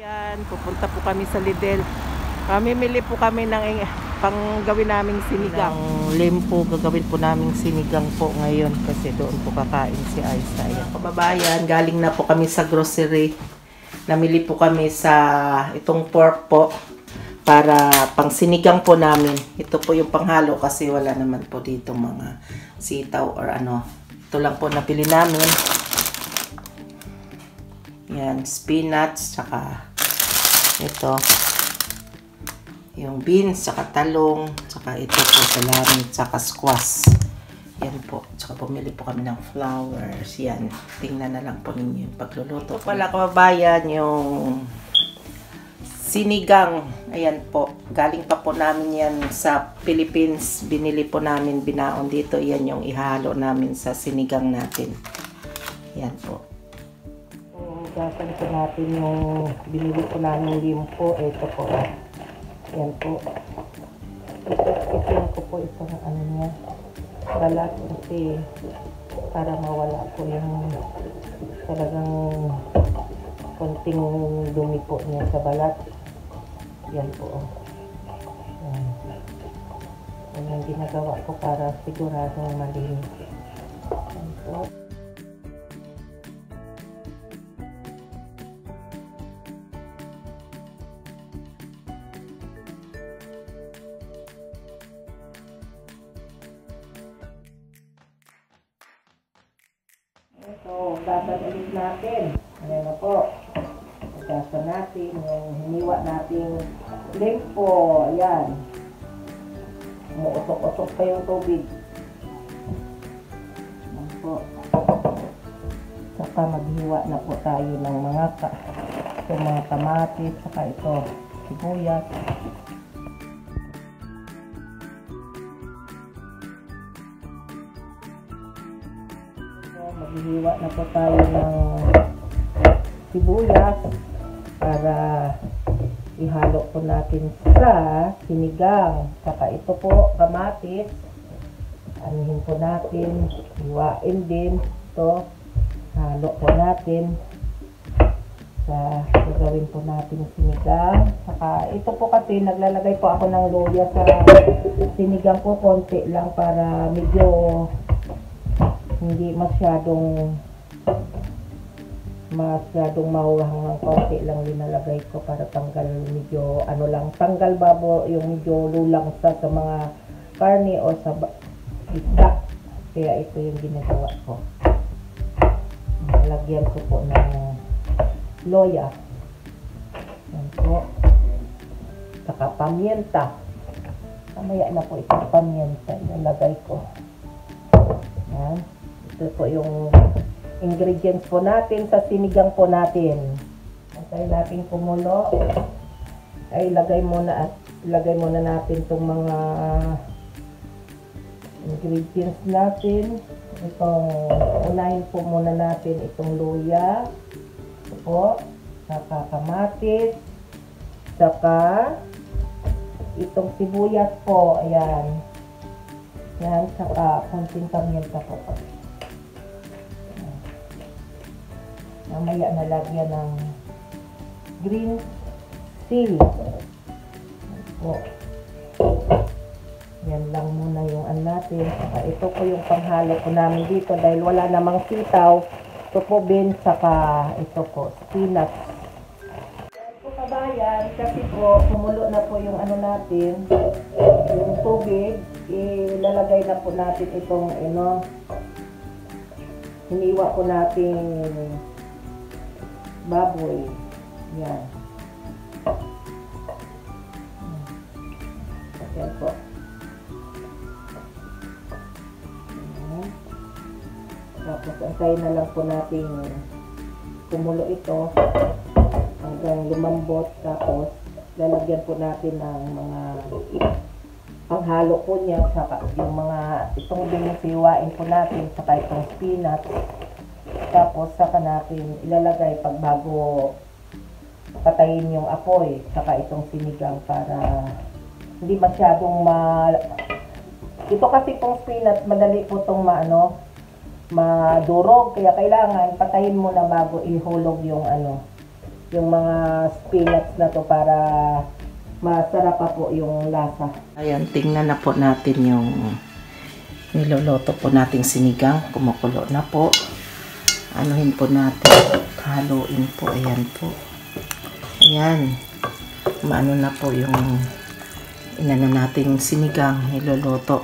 Ayan, pupunta po kami sa Lidl. Mamimili po kami ng pang gawin naming sinigang. Limpo, gagawin po naming sinigang po ngayon kasi doon po kakain si Aisa. Ayan, kababayan, galing na po kami sa grocery. Namili po kami sa itong pork po para pang sinigang po namin. Ito po yung panghalo kasi wala naman po dito mga sitaw or ano. Ito lang po nabili namin. Yan, spinach, saka ito, yung beans, saka talong, saka ito po salami, saka squash. Yan po. Saka pumili po kami ng flowers. Yan. Tingnan na lang po ninyo yung pagluluto. Ito pala kababayan, yung sinigang. Ayan po. Galing pa po namin yan sa Philippines. Binili po namin, binaon dito. Yan yung ihalo namin sa sinigang natin. Yan po. Gasan po natin yung binili po namin limpo. Ito po. Yan po. Ito po itong ano niya. Balat kasi para mawala po yung talagang konting dumi po niya sa balat. Yan po. Yan. Yan yung ginagawa ko para siguradong malinis. Yan po. Ito, dadalhin natin. Ayan na po. Gasa natin yung hiniwa nating limpo. Ayan. Umuusok-usok pa yung tubig. Ayan po. Saka maghiwa na po tayo ng mga kamatis. Saka ito, sibuyas. Maghihiwa na po tayo ng sibuyas para ihalo po natin sa sinigang. Saka ito po, kamatis. Anihin po natin. Hiwain din. Ito. Halo po natin sa gagawin po natin sinigang. Saka ito po kasi naglalagay po ako ng luya sa sinigang ko. Konti lang para medyo hindi masyadong mahuhang ng konti lang linalagay ko para tanggal medyo ano lang, tanggal babo yung medyo lulang sa mga karne o sa isda. Kaya ito yung ginagawa ko. Lagyan ko po ng loya. Yan po. Saka pamienta. Mamaya na po itong pamienta. Ilalagay ko. Yan. Ito po yung ingredients po natin sa sinigang po natin. Antay natin kumulo. Ay ilagay muna natin itong mga ingredients natin. Itong unahin po muna natin itong luya. Ito po. Saka kamatis. Saka itong sibuyas po. Ayan. Yan. Saka konting pamienta po. Mamaya nalagyan ng green chili. Po. Yan lang muna yung natin. Saka ito po yung panghalo ko namin dito dahil wala namang sitaw. Ito po beans, saka ito po spinach. Yan po kabayan, kasi po kumulo na po yung natin, yung tubig. Ilalagay na po natin itong hiniwa po natin baboy. Yan. Yan po. Yan. Tapos antayin na lang po natin kumulo ito hanggang lumambot. Tapos lalagyan po natin ng mga panghalo po niya. Saka yung mga itong binisiwain po natin. Saka itong spinach. Tapos saka natin ilalagay pag bago patayin yung apoy. Saka itong sinigang para hindi masyadong ito kasi pong spinach madali po itong madurog. Kaya kailangan patayin mo na bago ihulog yung yung mga spinach na to para masarap pa po yung lasa. Ayan, tingnan na po natin yung niluluto po nating sinigang. Kumukulo na po. Anuhin po natin. Haluin po. Ayan po. Ayan. Maano na po yung inano nating sinigang niluluto.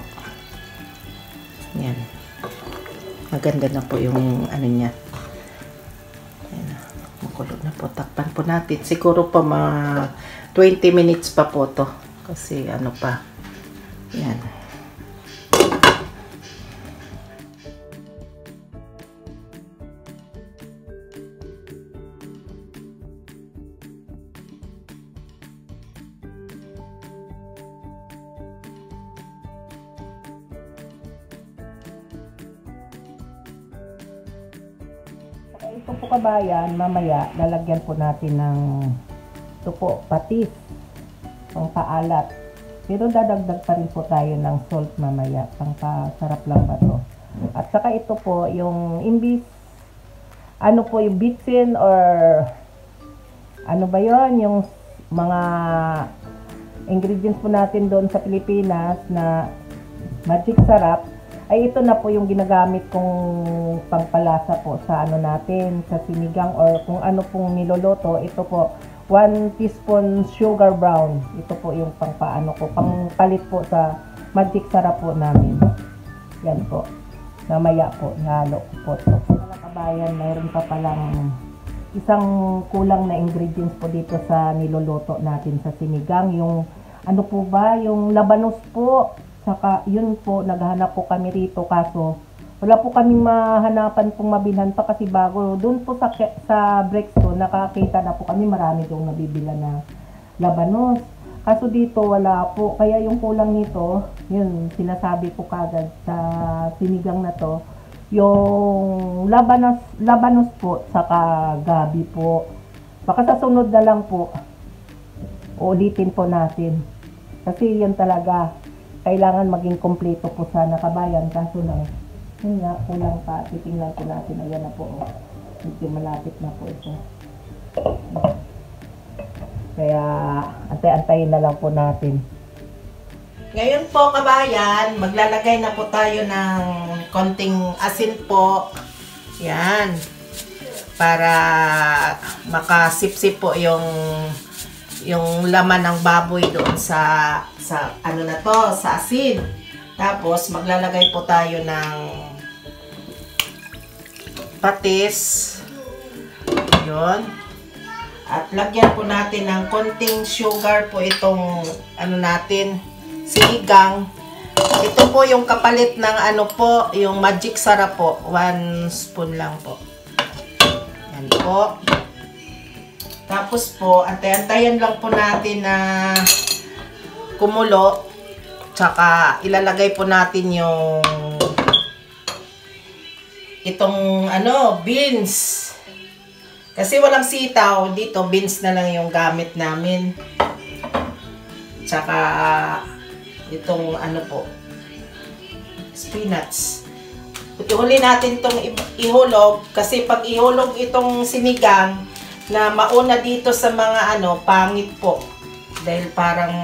Ayan. Maganda na po yung ano niya. Ayan. Kumukulo na po. Takpan po natin. Siguro pa mga 20 minutes pa po to. Kasi ano pa. Ayan. Ito po kabayan, mamaya lalagyan po natin ng ito po, patis, pang paalat. Pero dadagdag pa rin po tayo ng salt mamaya, pang pasarap lang ba to. At saka ito po, yung imbis, ano po yung bitsin or ano ba yon, yung mga ingredients po natin doon sa Pilipinas na magic sarap, ay ito na po yung ginagamit kong pangpalasa po sa ano natin, sa sinigang or kung ano pong niloloto. Ito po, 1 teaspoon sugar brown. Ito po yung pangpaano ko, pangpalit po sa magic sarap po namin. Yan po. Mamaya po, ihalo po ito. Mga kabayan, mayroon pa palang isang kulang na ingredients po dito sa niloloto natin sa sinigang. Yung ano po ba, yung labanos po. Saka yun po, naghahanap po kami rito kaso wala po kaming mahanapan pong mabilhan pa kasi bago doon po sa Brexton nakakita na po kami marami doon nabibila na labanos. Kaso dito wala po, kaya yung kulang nito, yun sinasabi ko kagad sa sinigang na to, yung labanos po saka gabi po. Baka sa sunod na lang po ulitin po natin. Kasi yun talaga kailangan maging kompleto po sana kabayan, kaso lang yun nga, kulang pa. Titingnan po natin. Ayan na po. Medyo malapit na po ito. Kaya, antay-antayin na lang po natin. Ngayon po, kabayan, maglalagay na po tayo ng konting asin po. Yan. Para makasip-sip po yung laman ng baboy doon sa ano na to, sa asin. Tapos, maglalagay po tayo ng patis. Yun. At lagyan po natin ng konting sugar po itong ano natin, sinigang. Ito po yung kapalit ng ano po, yung magic sarap po. 1 spoon lang po. Yan po. Tapos po, antay-antayan lang po natin na kumulo. Tsaka ilalagay po natin yung itong ano, beans. Kasi walang sitaw dito, beans na lang yung gamit namin. Tsaka itong ano po, spinach. Ihuli natin itong ihulog kasi pag ihulog itong sinigang na mauna dito sa mga ano, pangit po. Dahil parang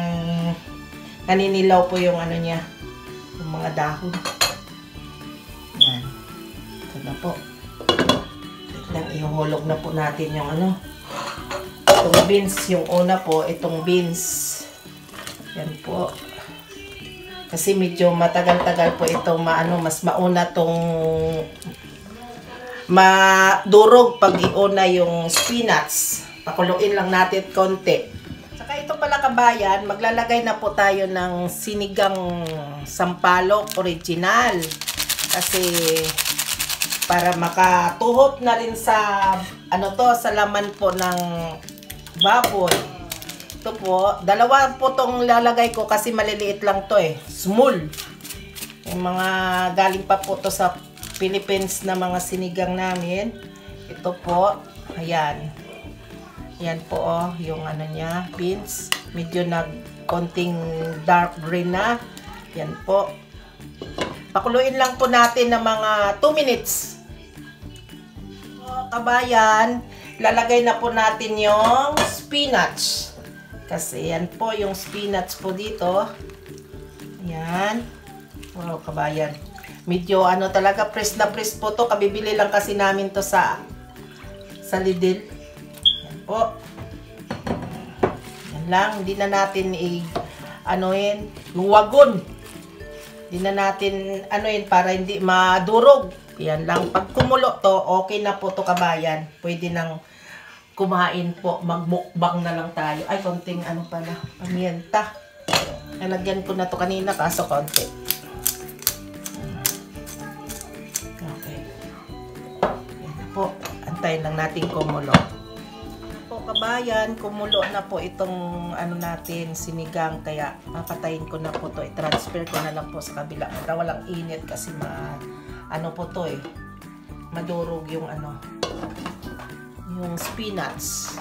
naninilaw po yung ano niya, yung mga dahon. Yan. Ito na po. Lang ihulog na po natin yung ano, itong beans. Yung una po, itong beans. Yan po. Kasi medyo matagal-tagal po itong mas mauna tong madurog pag iuna yung spinach. Pakuluin lang natin konti. Saka ito pala kabayan, maglalagay na po tayo ng sinigang sampalok original. Kasi para makatuhot na rin sa ano to, sa laman po ng baboy. Ito po, dalawa po tong lalagay ko kasi maliliit lang to eh. Small. Yung mga galing pa po to sa Philippines na mga sinigang namin. Ito po, ayan. Yan po oh, yung ano niya, beans. Medyo konting dark green na. Yan po. Pakuluin lang po natin ng mga 2 minutes. So, kabayan, lalagay na po natin yung spinach. Kasi yan po yung spinach po dito. Yan. Wow, kabayan. Medyo ano talaga, press na press po to. Kabibili lang kasi namin to sa Lidl. Yan po. Yan lang. Hindi na natin anuin, luwagon. Hindi na natin anuin para hindi madurog. Yan lang. Pag kumulo to, okay na po to kabayan. Pwede nang kumain po. Magbukbang na lang tayo. Ay, konting ano pala, pamienta. Nalagyan ko na to kanina kaso konti. Okay. Yan na po. Antayin lang natin kumulo. Po kabayan, kumulo na po itong ano natin, sinigang. Kaya papatayin ko na po to. I-transfer ko na lang po sa kabila. Para walang init kasi ano po to madurog yung ano, yung spinach.